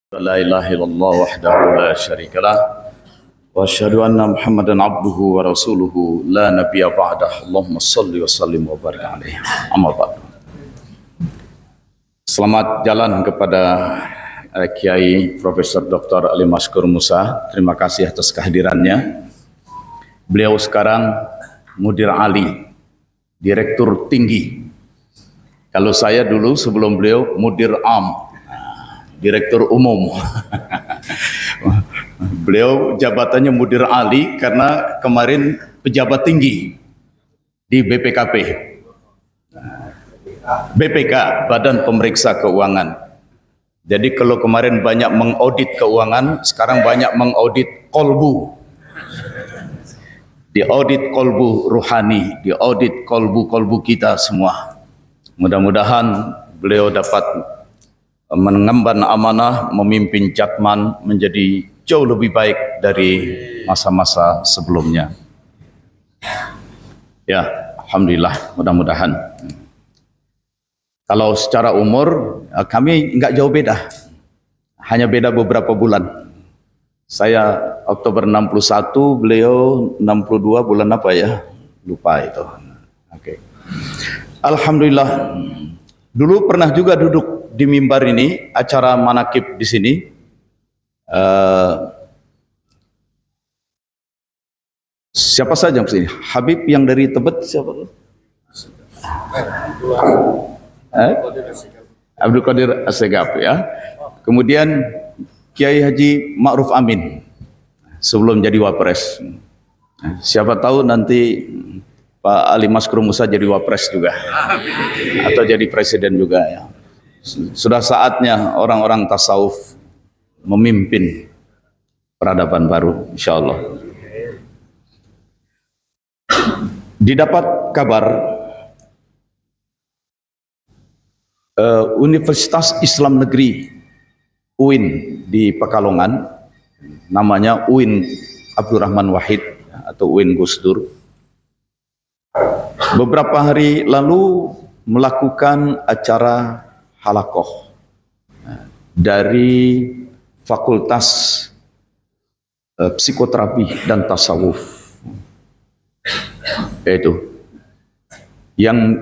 لا إله إلا الله وحده لا شريك له وأشهد أن محمدا عبده ورسوله لا نبي بعده اللهم صل وسلم وبارك عليه أما بعد. Selamat jalan kepada Kiai Profesor Dr. Ali Maskur Musa. Terima kasih atas kehadirannya. Beliau sekarang Mudir Ali, Direktur Tinggi. Kalau saya dulu sebelum beliau Mudir Am, Direktur Umum. Beliau jabatannya Mudir Ali karena kemarin pejabat tinggi di BPKP. BPK, Badan Pemeriksa Keuangan. Jadi kalau kemarin banyak mengaudit keuangan, sekarang banyak mengaudit kolbu. Diaudit kolbu ruhani, diaudit kolbu-kolbu kita semua. Mudah-mudahan beliau dapat mengemban amanah, memimpin Jatman menjadi jauh lebih baik dari masa-masa sebelumnya. Ya, alhamdulillah, mudah-mudahan. Kalau secara umur, kami enggak jauh beda. Hanya beda beberapa bulan. Saya Oktober 61, beliau 62 bulan apa ya? Lupa itu. Oke. Alhamdulillah. Dulu pernah juga duduk di mimbar ini, acara manakib di sini. Siapa saja di sini? Habib yang dari Tebet siapa? Abdul Qadir Assegaf ya. Kemudian Kiai Haji Ma'ruf Amin sebelum jadi wapres. Siapa tahu nanti Pak Ali Maskur Musa jadi wapres juga atau jadi presiden juga ya. Sudah saatnya orang-orang tasawuf memimpin peradaban baru, insyaallah. Didapat kabar Universitas Islam Negeri UIN di Pekalongan, namanya UIN Abdurrahman Wahid atau UIN Gus Dur, beberapa hari lalu melakukan acara halakoh dari Fakultas Psikoterapi dan Tasawuf, yaitu yang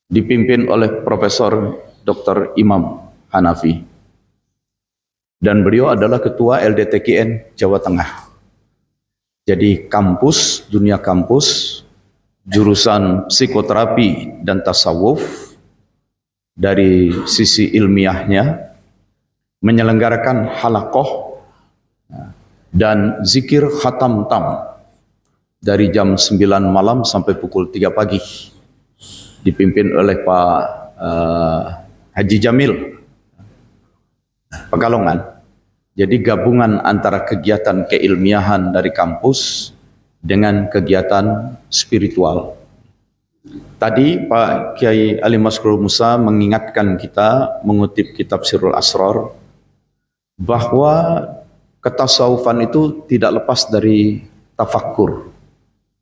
dipimpin oleh Profesor Dr. Imam Hanafi, dan beliau adalah Ketua LDTKN Jawa Tengah. Jadi kampus, dunia kampus, jurusan psikoterapi dan tasawuf dari sisi ilmiahnya menyelenggarakan halakoh dan zikir khatam tam dari jam 9 malam sampai pukul 3 pagi, dipimpin oleh Pak Haji Jamil Pekalongan. Jadi gabungan antara kegiatan keilmiahan dari kampus dengan kegiatan spiritual. Tadi Pak Kiai Ali Maskur Musa mengingatkan kita mengutip kitab Sirrul Asrar bahwa ketasawufan itu tidak lepas dari tafakkur,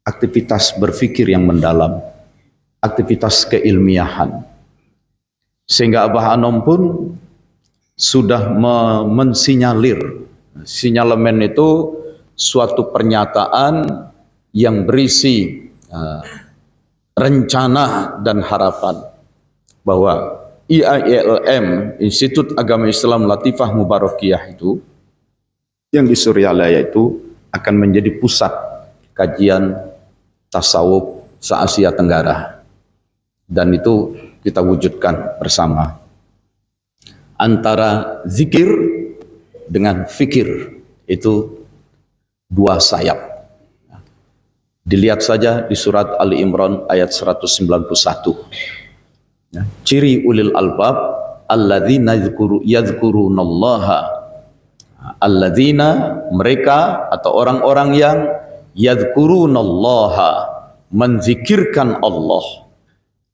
aktivitas berfikir yang mendalam, aktivitas keilmiahan. Sehingga Abah Anom pun sudah mensinyalir. Sinyalemen itu suatu pernyataan yang berisi rencana dan harapan bahwa IAILM, Institut Agama Islam Latifah Mubarakiyah itu, yang di Suryalaya itu akan menjadi pusat kajian tasawuf se-Asia Tenggara. Dan itu kita wujudkan bersama. Antara zikir dengan fikir itu dua sayap. Dilihat saja di surat Ali Imran ayat 191. Ciri ulil albab alladzina yadhkurunallaha, alladzina, mereka atau orang-orang yang yadhkurunallaha, menzikirkan Allah,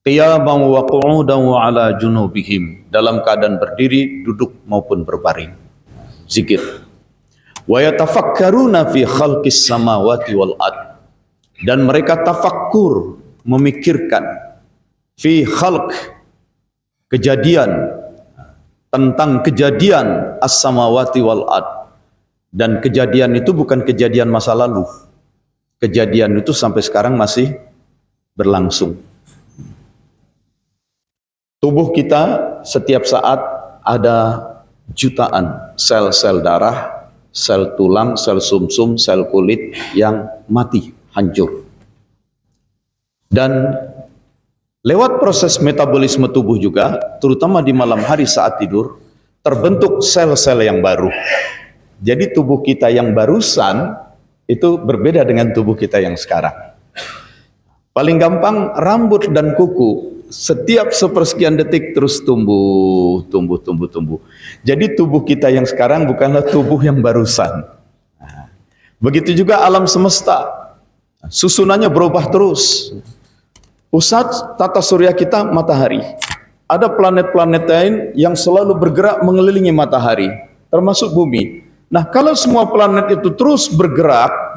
qiyaman wa qu'udan wa ala junubihim, dalam keadaan berdiri, duduk maupun berbaring. Zikir. Wa yatafakkaruna fi khalqis samawati wal ard, dan mereka tafakkur, memikirkan fi khalq, kejadian tentang kejadian as-samawati wal ard. Dan kejadian itu bukan kejadian masa lalu. Kejadian itu sampai sekarang masih berlangsung. Tubuh kita setiap saat ada jutaan sel-sel darah, sel tulang, sel sumsum, sel kulit yang mati, hancur. Dan lewat proses metabolisme tubuh juga, terutama di malam hari saat tidur, terbentuk sel-sel yang baru. Jadi tubuh kita yang barusan itu berbeda dengan tubuh kita yang sekarang. Paling gampang rambut dan kuku setiap sepersekian detik terus tumbuh. Jadi tubuh kita yang sekarang bukanlah tubuh yang barusan. Begitu juga alam semesta, susunannya berubah terus. Pusat tata surya kita matahari. Ada planet-planet lain yang selalu bergerak mengelilingi matahari, termasuk bumi. Nah, kalau semua planet itu terus bergerak,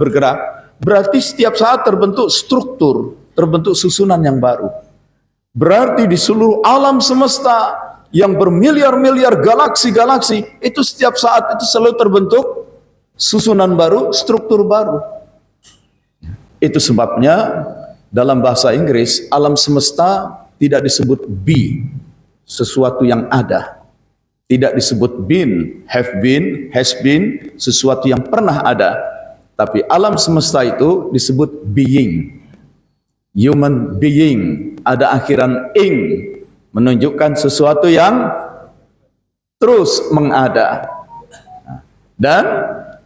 berarti setiap saat terbentuk struktur, terbentuk susunan yang baru. Berarti di seluruh alam semesta yang bermiliar-miliar galaksi-galaksi, itu setiap saat itu selalu terbentuk susunan baru, struktur baru. Itu sebabnya dalam bahasa Inggris, alam semesta tidak disebut be, sesuatu yang ada. Tidak disebut been, have been, has been, sesuatu yang pernah ada. Tapi alam semesta itu disebut being. Human being, ada akhiran ing, menunjukkan sesuatu yang terus mengada. Dan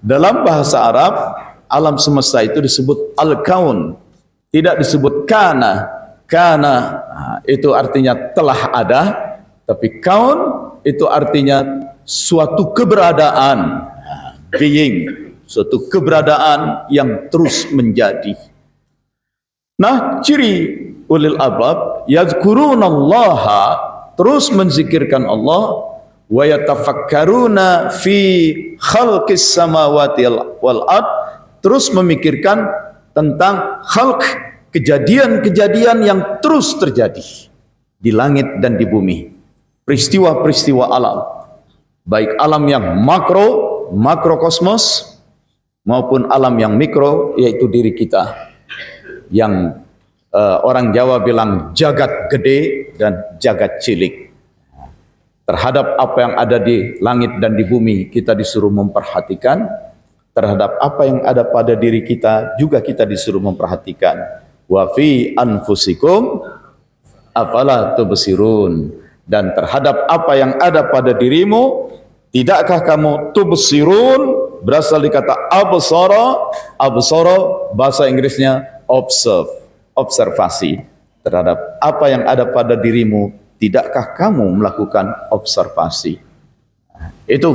dalam bahasa Arab, alam semesta itu disebut al-kaun, tidak disebut kana. Kana itu artinya telah ada, tapi kaun itu artinya suatu keberadaan, being, suatu keberadaan yang terus menjadi. Nah, ciri ulil albab yazkurunallaha, terus menzikirkan Allah, wa yatafakkaruna fi khalqis samawati wal ard, terus memikirkan tentang khalq, kejadian-kejadian yang terus terjadi di langit dan di bumi. Peristiwa-peristiwa alam, baik alam yang makrokosmos, maupun alam yang mikro, yaitu diri kita, yang orang Jawa bilang jagat gede dan jagat cilik. Terhadap apa yang ada di langit dan di bumi, kita disuruh memperhatikan. Terhadap apa yang ada pada diri kita, juga kita disuruh memperhatikan. Wa fi anfusikum afala tubsirun. Dan terhadap apa yang ada pada dirimu, tidakkah kamu tubsirun, berasal dari kata absara. Absara bahasa Inggrisnya observe, observasi. Terhadap apa yang ada pada dirimu, tidakkah kamu melakukan observasi? Itu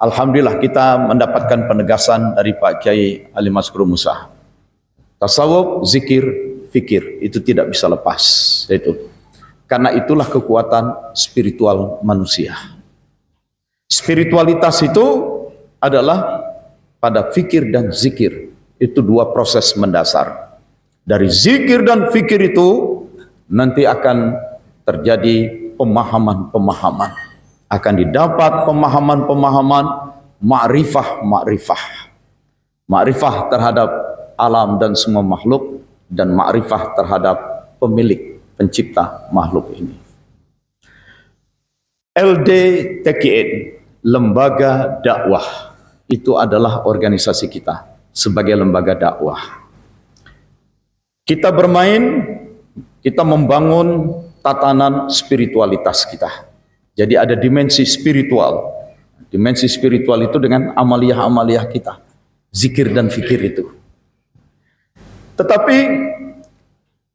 alhamdulillah kita mendapatkan penegasan dari Pak Kiai Ali Mazkur Musa. Tasawuf, zikir, fikir itu tidak bisa lepas. Itu karena itulah kekuatan spiritual manusia. Spiritualitas itu adalah pada fikir dan zikir. Itu dua proses mendasar. Dari zikir dan fikir itu nanti akan terjadi pemahaman-pemahaman. Akan didapat pemahaman-pemahaman, ma'rifah. Ma'rifah terhadap alam dan semua makhluk, dan ma'rifah terhadap pemilik, pencipta makhluk ini. LDTKN, Lembaga Dakwah, itu adalah organisasi kita sebagai lembaga dakwah. Kita bermain, kita membangun tatanan spiritualitas kita. Jadi ada dimensi spiritual. Dimensi spiritual itu dengan amaliyah-amaliyah kita, zikir dan fikir itu. Tetapi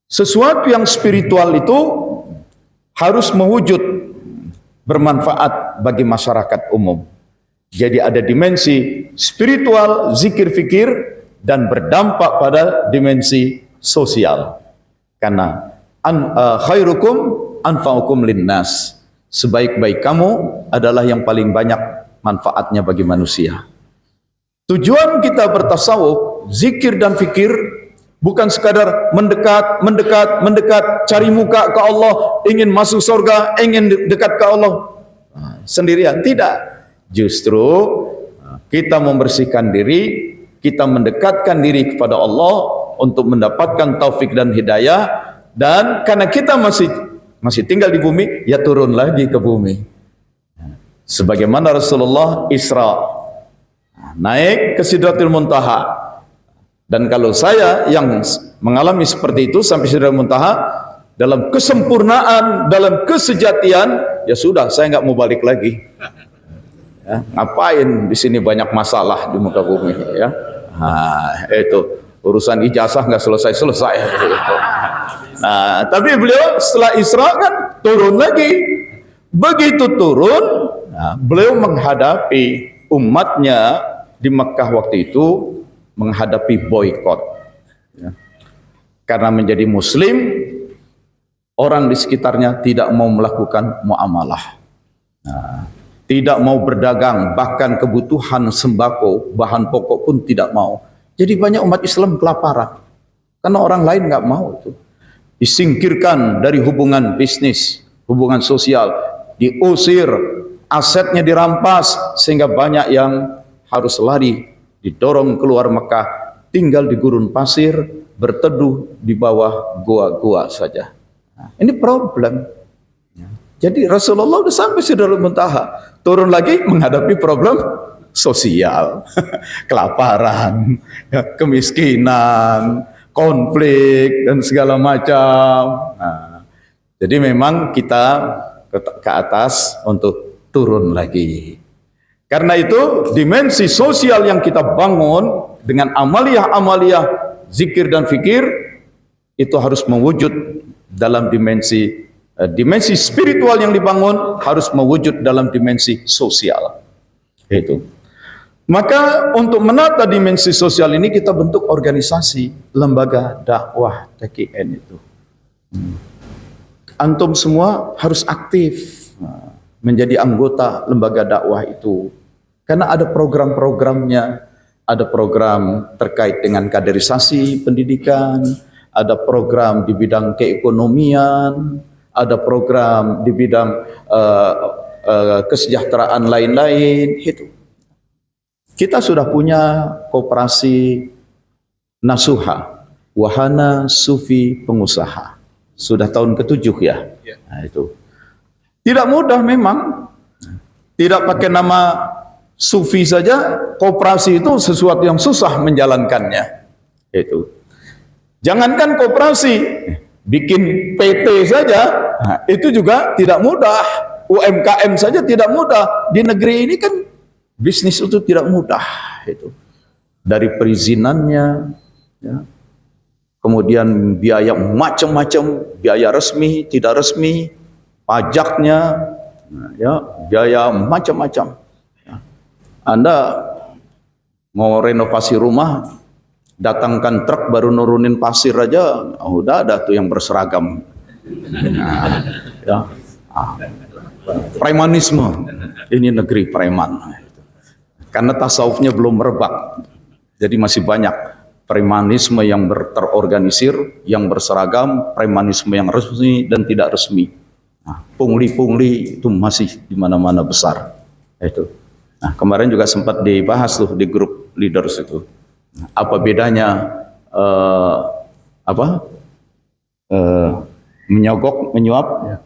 sesuatu yang spiritual itu harus mewujud bermanfaat bagi masyarakat umum. Jadi ada dimensi spiritual, zikir, fikir, dan berdampak pada dimensi sosial. Karena khairukum anfa'ukum linnas. Sebaik-baik kamu adalah yang paling banyak manfaatnya bagi manusia. Tujuan kita bertasawuf, zikir dan fikir, bukan sekadar mendekat, cari muka ke Allah, ingin masuk surga, ingin dekat ke Allah. sendirian. Tidak. Justru kita membersihkan diri, kita mendekatkan diri kepada Allah untuk mendapatkan taufik dan hidayah. Dan karena kita masih tinggal di bumi, ya turun lagi ke bumi. Sebagaimana Rasulullah Isra, naik ke Sidratul Muntaha. Dan kalau saya yang mengalami seperti itu sampai Sidratul Muntaha, dalam kesempurnaan, dalam kesejatian, ya sudah, saya nggak mau balik lagi. Ya, ngapain di sini banyak masalah di muka bumi, ya? Nah, itu urusan ijazah nggak selesai-selesai. Nah, tapi beliau setelah Isra kan turun lagi. Begitu turun, nah, beliau menghadapi umatnya di Mekah waktu itu, menghadapi boikot. Ya. Karena menjadi Muslim, orang di sekitarnya tidak mau melakukan muamalah. Nah, tidak mau berdagang, bahkan kebutuhan sembako, bahan pokok pun tidak mau. Jadi banyak umat Islam kelaparan, karena orang lain nggak mau itu. Disingkirkan dari hubungan bisnis, hubungan sosial, diusir, asetnya dirampas, sehingga banyak yang harus lari, didorong keluar Mekah, tinggal di gurun pasir, berteduh di bawah gua-gua saja. Nah, ini problem. Jadi Rasulullah sudah sampai Sidratul Muntaha, turun lagi menghadapi problem sosial, kelaparan, kemiskinan, konflik dan segala macam. Nah, jadi memang kita ke atas untuk turun lagi. Karena itu dimensi sosial yang kita bangun dengan amaliyah-amaliyah zikir dan fikir itu harus mewujud dalam dimensi spiritual yang dibangun harus mewujud dalam dimensi sosial. Itu. Maka untuk menata dimensi sosial ini kita bentuk organisasi lembaga dakwah TKN itu. Antum semua harus aktif menjadi anggota lembaga dakwah itu. Karena ada program-programnya, ada program terkait dengan kaderisasi pendidikan, ada program di bidang keekonomian, ada program di bidang kesejahteraan lain-lain. Itu. Kita sudah punya koperasi Nasuha, Wahana Sufi Pengusaha. Sudah tahun ke-7 ya. Nah, itu. Tidak mudah memang. Tidak pakai nama Sufi saja, koperasi itu sesuatu yang susah menjalankannya. Itu. Jangankan koperasi, bikin PT saja, nah, itu juga tidak mudah. UMKM saja tidak mudah. Di negeri ini kan bisnis itu tidak mudah. Itu. Dari perizinannya, ya. Kemudian biaya macam-macam, biaya resmi, tidak resmi, pajaknya, ya, biaya macam-macam. Ya. Anda mau renovasi rumah, datangkan truk baru nurunin pasir aja, udah ada tuh yang berseragam. Nah, ya. Premanisme, ini negeri preman. Karena tasawufnya belum merebak, jadi masih banyak premanisme yang terorganisir, yang berseragam, premanisme yang resmi dan tidak resmi. Nah, pungli-pungli itu masih di mana-mana besar. Itu. Nah, kemarin juga sempat dibahas tuh di grup leaders itu. Apa bedanya menyogok, menyuap? Ya.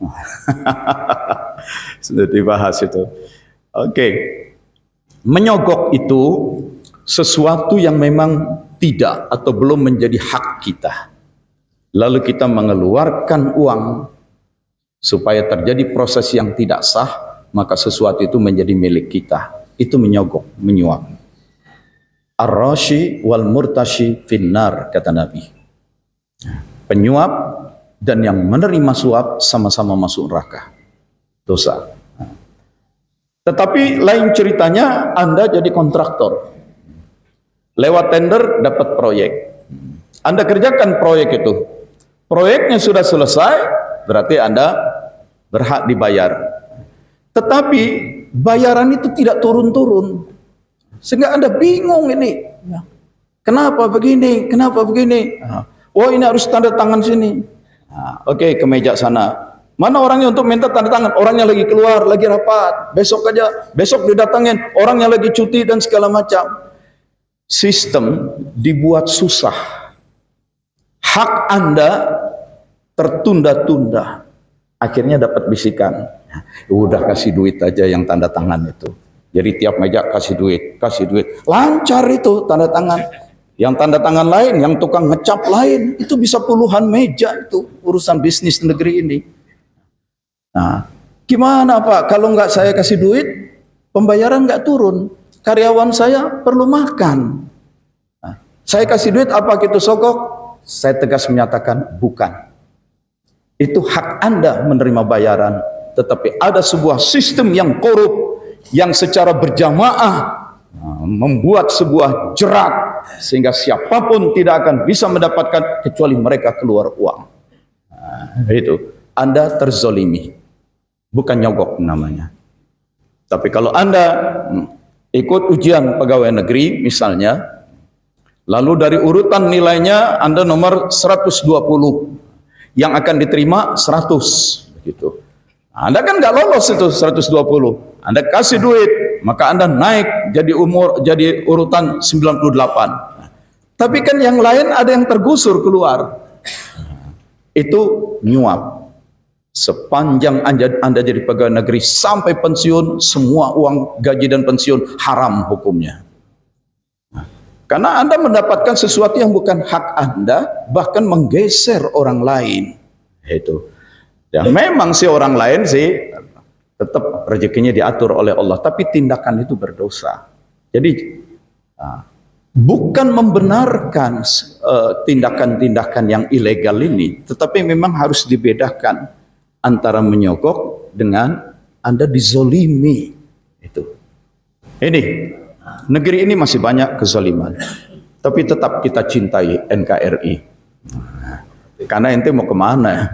Sudah dibahas itu. Oke. Menyogok itu sesuatu yang memang tidak atau belum menjadi hak kita. Lalu kita mengeluarkan uang supaya terjadi proses yang tidak sah, maka sesuatu itu menjadi milik kita. Itu menyogok, menyuap. Ar-rashi wal murtashi finnar, kata Nabi. Penyuap dan yang menerima suap sama-sama masuk neraka. Dosa. Tetapi lain ceritanya, Anda jadi kontraktor. Lewat tender dapat proyek. Anda kerjakan proyek itu. Proyeknya sudah selesai, berarti Anda berhak dibayar. Tetapi bayaran itu tidak turun-turun. Sehingga Anda bingung ini. Kenapa begini? Kenapa begini? Oh, ini harus tanda tangan sini. Oke, ke meja sana. Mana orangnya untuk minta tanda tangan? Orangnya lagi keluar, lagi rapat. Besok aja, besok didatangin. Orangnya lagi cuti dan segala macam. Sistem dibuat susah. Hak Anda tertunda-tunda. Akhirnya dapat bisikan. Udah kasih duit aja yang tanda tangan itu. Jadi tiap meja kasih duit, kasih duit. Lancar itu tanda tangan. Yang tanda tangan lain, yang tukang ngecap lain. Itu bisa puluhan meja itu. Urusan bisnis negeri ini. Nah, gimana Pak? Kalau nggak saya kasih duit, pembayaran nggak turun. Karyawan saya perlu makan. Nah, saya kasih duit apa gitu sogok? Saya tegas menyatakan bukan. Itu hak Anda menerima bayaran. Tetapi ada sebuah sistem yang korup, yang secara berjamaah membuat sebuah jerat sehingga siapapun tidak akan bisa mendapatkan kecuali mereka keluar uang. Nah, itu Anda terzolimi. Bukan nyogok namanya. Tapi kalau Anda ikut ujian pegawai negeri misalnya, lalu dari urutan nilainya Anda nomor 120, yang akan diterima 100 begitu. Anda kan nggak lolos itu 120. Anda kasih duit, maka Anda naik jadi urutan 98. Tapi kan yang lain ada yang tergusur keluar. Itu nyuap. Sepanjang Anda jadi pegawai negeri sampai pensiun, semua uang gaji dan pensiun haram hukumnya. Karena Anda mendapatkan sesuatu yang bukan hak Anda, bahkan menggeser orang lain. Itu. Dan memang si orang lain sih tetap rezekinya diatur oleh Allah, tapi tindakan itu berdosa. Jadi bukan membenarkan tindakan-tindakan yang ilegal ini, tetapi memang harus dibedakan antara menyogok dengan Anda dizolimi. Itu. Ini negeri ini masih banyak kezaliman, tapi tetap kita cintai NKRI. Karena ente mau kemana?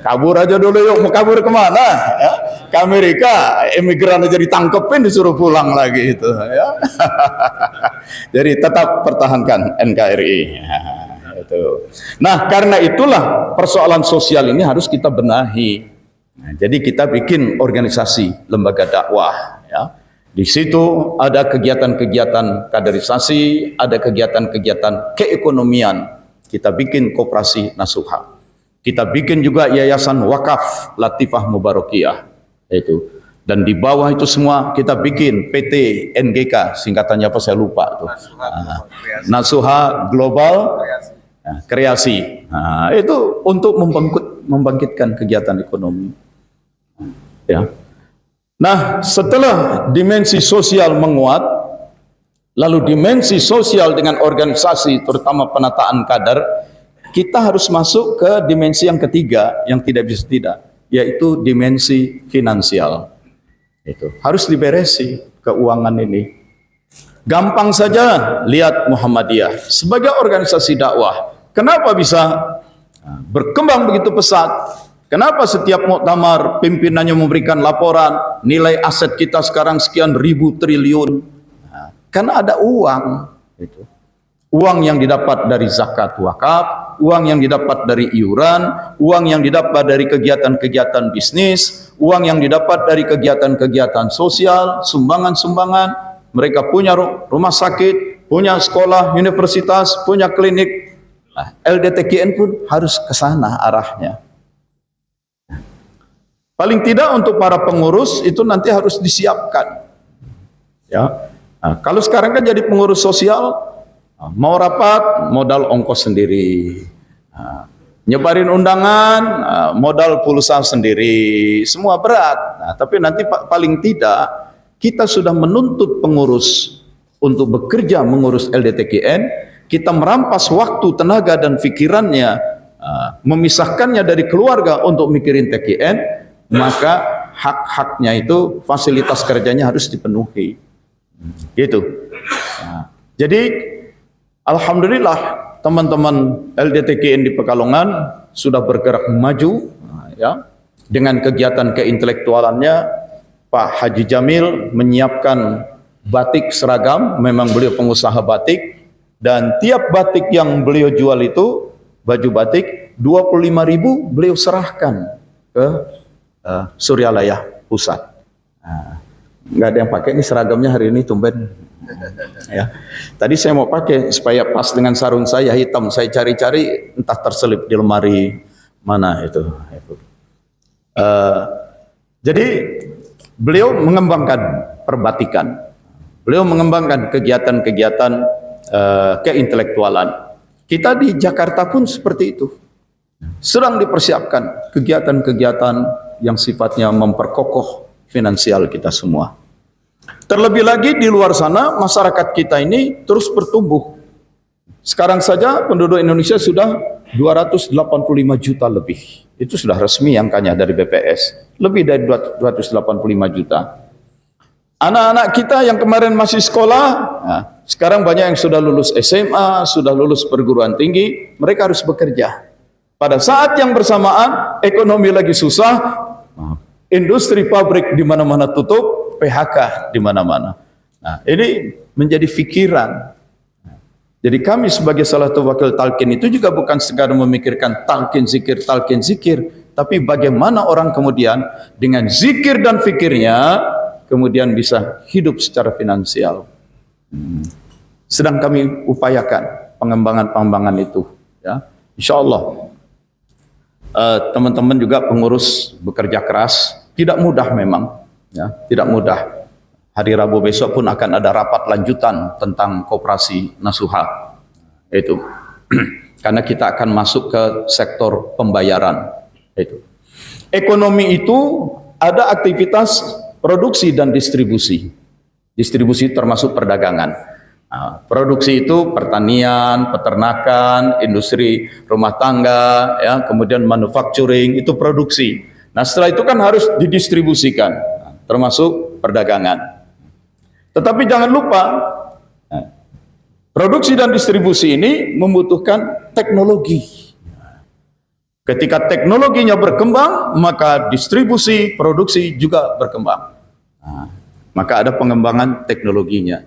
Kabur aja dulu yuk, mau kabur kemana? Ya, ke Amerika, emigran aja ditangkepin disuruh pulang lagi itu. Ya. Jadi tetap pertahankan NKRI. Itu. Nah, karena itulah persoalan sosial ini harus kita benahi. Nah, jadi kita bikin organisasi lembaga dakwah. Ya. Di situ ada kegiatan-kegiatan kaderisasi, ada kegiatan-kegiatan keekonomian. Kita bikin koperasi nasuha. Kita bikin juga yayasan wakaf Latifah Mubarakiyah. Itu. Dan di bawah itu semua kita bikin PT NGK, singkatannya apa saya lupa tuh. Nasuha Global Kreasi. Nah, itu untuk membangkitkan kegiatan ekonomi. Ya. Nah, setelah dimensi sosial menguat, lalu dimensi sosial dengan organisasi, terutama penataan kader, kita harus masuk ke dimensi yang ketiga yang tidak bisa tidak, yaitu dimensi finansial. Itu harus diberesi keuangan ini. Gampang saja lihat Muhammadiyah sebagai organisasi dakwah. Kenapa bisa berkembang begitu pesat? Kenapa setiap muktamar pimpinannya memberikan laporan nilai aset kita sekarang sekian ribu triliun? Karena ada uang. Itu. Uang yang didapat dari zakat wakaf, uang yang didapat dari iuran, uang yang didapat dari kegiatan-kegiatan bisnis, uang yang didapat dari kegiatan-kegiatan sosial, sumbangan-sumbangan. Mereka punya rumah sakit, punya sekolah, universitas, punya klinik. Nah, LDTKN pun harus ke sana arahnya. Paling tidak untuk para pengurus itu nanti harus disiapkan. Ya. Nah, kalau sekarang kan jadi pengurus sosial, mau rapat modal ongkos sendiri, nyebarin undangan modal pulsa sendiri, semua berat. Nah, tapi nanti paling tidak kita sudah menuntut pengurus untuk bekerja mengurus LDTKN, kita merampas waktu, tenaga dan pikirannya, memisahkannya dari keluarga untuk mikirin TKN, maka hak-haknya itu fasilitas kerjanya harus dipenuhi. Gitu. Nah, jadi alhamdulillah teman-teman LDTKN di Pekalongan sudah bergerak maju, ya, dengan kegiatan keintelektualannya. Pak Haji Jamil menyiapkan batik seragam, memang beliau pengusaha batik, dan tiap batik yang beliau jual itu baju batik 25.000 beliau serahkan ke Suryalaya Pusat. Nggak ada yang pakai nih seragamnya hari ini, tumben. Ya. Tadi saya mau pakai supaya pas dengan sarung saya hitam. Saya cari-cari entah terselip di lemari mana itu. Jadi beliau mengembangkan perbatikan. Beliau mengembangkan kegiatan-kegiatan keintelektualan. Kita di Jakarta pun seperti itu. Sedang dipersiapkan kegiatan-kegiatan yang sifatnya memperkokoh finansial kita semua. Terlebih lagi di luar sana masyarakat kita ini terus bertumbuh. Sekarang saja penduduk Indonesia sudah 285 juta lebih. Itu sudah resmi angkanya dari BPS. Lebih dari 285 juta. Anak-anak kita yang kemarin masih sekolah, nah, sekarang banyak yang sudah lulus SMA, sudah lulus perguruan tinggi, mereka harus bekerja. Pada saat yang bersamaan, ekonomi lagi susah, industri pabrik di mana-mana tutup, PHK di mana-mana. Nah, ini menjadi pikiran. Jadi kami sebagai salah satu wakil talqin itu juga bukan sekadar memikirkan talqin zikir, tapi bagaimana orang kemudian dengan zikir dan fikirnya kemudian bisa hidup secara finansial. Sedang kami upayakan pengembangan-pengembangan itu. Ya, insya Allah. Teman-teman juga pengurus bekerja keras, tidak mudah memang. Ya, tidak mudah. Hari Rabu besok pun akan ada rapat lanjutan tentang koperasi Nasuha. Itu. Karena kita akan masuk ke sektor pembayaran. Itu. Ekonomi itu ada aktivitas produksi dan distribusi. Distribusi termasuk perdagangan. Nah, produksi itu pertanian, peternakan, industri rumah tangga, ya, kemudian manufacturing, itu produksi. Nah, setelah itu kan harus didistribusikan, termasuk perdagangan. Tetapi jangan lupa, produksi dan distribusi ini membutuhkan teknologi. Ketika teknologinya berkembang, maka distribusi, produksi juga berkembang. Maka ada pengembangan teknologinya.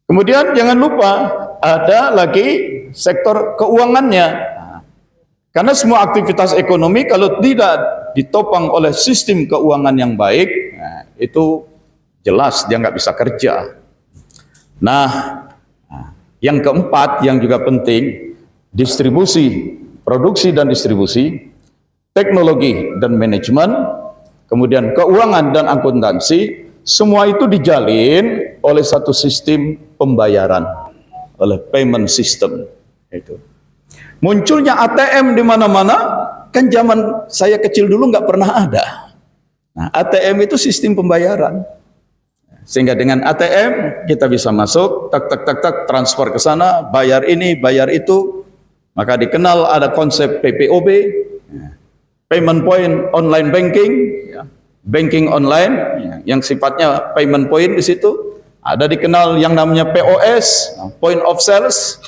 Kemudian jangan lupa, ada lagi sektor keuangannya. Karena semua aktivitas ekonomi kalau tidak ditopang oleh sistem keuangan yang baik, itu jelas dia nggak bisa kerja. Nah, yang keempat yang juga penting, distribusi, produksi dan distribusi, teknologi dan manajemen, kemudian keuangan dan akuntansi, semua itu dijalin oleh satu sistem pembayaran, oleh payment system. Itu. Munculnya ATM di mana-mana, kan zaman saya kecil dulu nggak pernah ada. Nah, ATM itu sistem pembayaran. Sehingga dengan ATM kita bisa masuk, tak, transfer ke sana, bayar ini, bayar itu. Maka dikenal ada konsep PPOB, payment point online banking, banking online, yang sifatnya payment point di situ. Ada dikenal yang namanya POS, point of sales.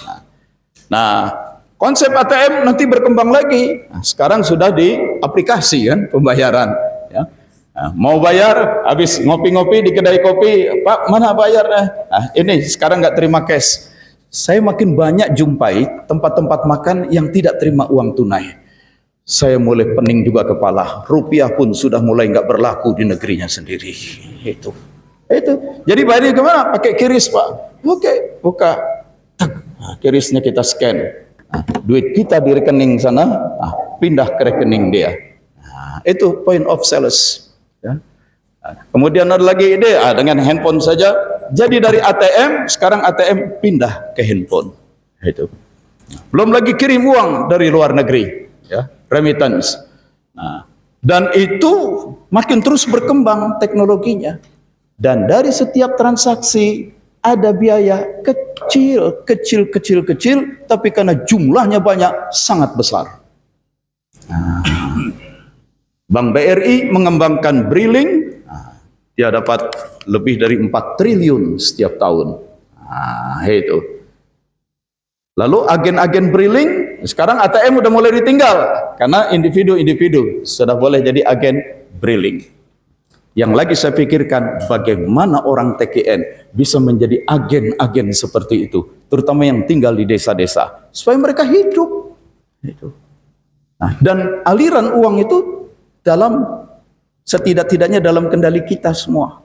Nah, konsep ATM nanti berkembang lagi. Nah, sekarang sudah di aplikasi kan pembayaran. Ya. Nah, mau bayar, habis ngopi-ngopi di kedai kopi, Pak mana bayarnya? Nah, ini sekarang nggak terima cash. Saya makin banyak jumpai tempat-tempat makan yang tidak terima uang tunai. Saya mulai pening juga kepala. Rupiah pun sudah mulai nggak berlaku di negerinya sendiri. Itu. Jadi bayarnya kemana? Pakai QRIS, Pak. Oke, buka. Nah, QRIS-nya kita scan. Nah, duit kita di rekening sana, pindah ke rekening dia. Nah, itu point of sales. Ya. Nah, kemudian ada lagi ide, dengan handphone saja. Jadi dari ATM, sekarang ATM pindah ke handphone. Itu. Belum lagi kirim uang dari luar negeri, ya, remittance. Nah, dan itu makin terus berkembang teknologinya. Dan dari setiap transaksi ada biaya kecil, tapi karena jumlahnya banyak, sangat besar. Nah, Bank BRI mengembangkan Briling, dia dapat lebih dari 4 triliun setiap tahun. Nah, itu. Lalu agen-agen Briling, sekarang ATM udah mulai ditinggal, karena individu-individu sudah boleh jadi agen Briling. Yang lagi saya pikirkan, bagaimana orang TKN bisa menjadi agen-agen seperti itu, terutama yang tinggal di desa-desa, supaya mereka hidup. Itu. Nah, dan aliran uang itu dalam setidak-tidaknya dalam kendali kita semua.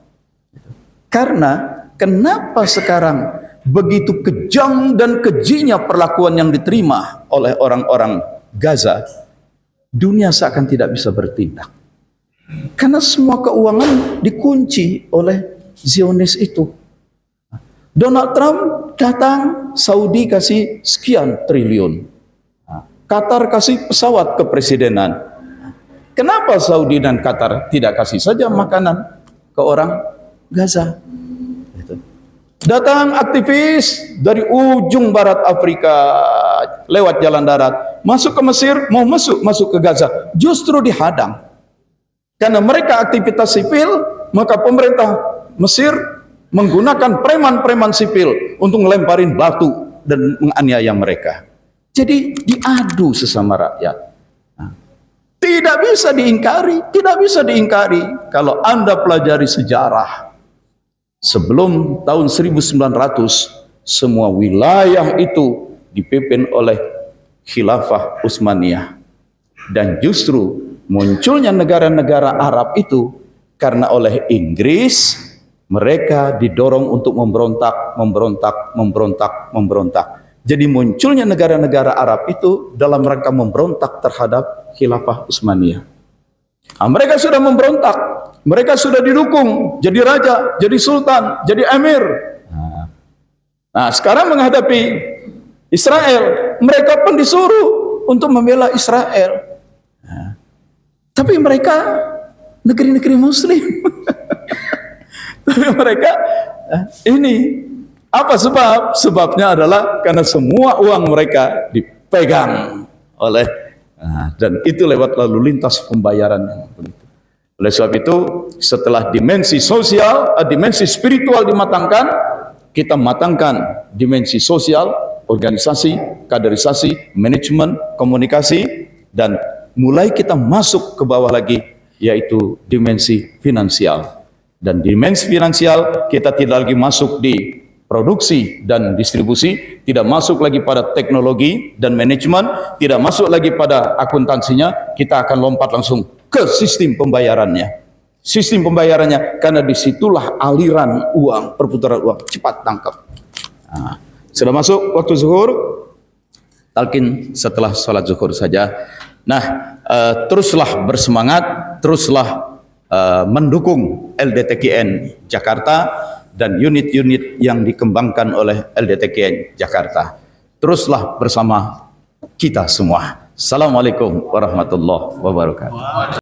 Karena kenapa sekarang begitu kejam dan kejinya perlakuan yang diterima oleh orang-orang Gaza, dunia seakan tidak bisa bertindak. Karena semua keuangan dikunci oleh Zionis itu. Donald Trump datang, Saudi kasih sekian triliun. Qatar kasih pesawat kepresidenan. Kenapa Saudi dan Qatar tidak kasih saja makanan ke orang Gaza? Datang aktivis dari ujung barat Afrika lewat jalan darat, masuk ke Mesir, mau masuk ke Gaza, justru dihadang. Karena mereka aktivitas sipil, maka pemerintah Mesir menggunakan preman-preman sipil untuk ngelemparin batu dan menganiaya mereka. Jadi diadu sesama rakyat. Tidak bisa diingkari, tidak bisa diingkari kalau Anda pelajari sejarah. Sebelum tahun 1900, semua wilayah itu dipimpin oleh Khilafah Utsmaniyah. Dan justru munculnya negara-negara Arab itu karena oleh Inggris mereka didorong untuk memberontak. Jadi munculnya negara-negara Arab itu dalam rangka memberontak terhadap Khilafah Utsmaniyah. Nah, mereka sudah memberontak, mereka sudah didukung jadi raja, jadi sultan, jadi emir. Nah, sekarang menghadapi Israel, mereka pun disuruh untuk membela Israel. Tapi mereka negeri-negeri Muslim. Tapi mereka ini apa sebab? Sebabnya adalah karena semua uang mereka dipegang oleh dan itu lewat lalu lintas pembayaran. Oleh sebab itu, setelah dimensi sosial, dimensi spiritual dimatangkan, kita matangkan dimensi sosial, organisasi, kaderisasi, manajemen, komunikasi, dan mulai kita masuk ke bawah lagi, yaitu dimensi finansial. Dan dimensi finansial kita tidak lagi masuk di produksi dan distribusi, tidak masuk lagi pada teknologi dan manajemen, tidak masuk lagi pada akuntansinya, kita akan lompat langsung ke sistem pembayarannya. Sistem pembayarannya, karena disitulah aliran uang, perputaran uang, cepat tangkap. Sudah masuk waktu zuhur, talqin setelah sholat zuhur saja. Nah, teruslah bersemangat, teruslah mendukung LDTKN Jakarta dan unit-unit yang dikembangkan oleh LDTKN Jakarta. Teruslah bersama kita semua. Assalamualaikum warahmatullahi wabarakatuh.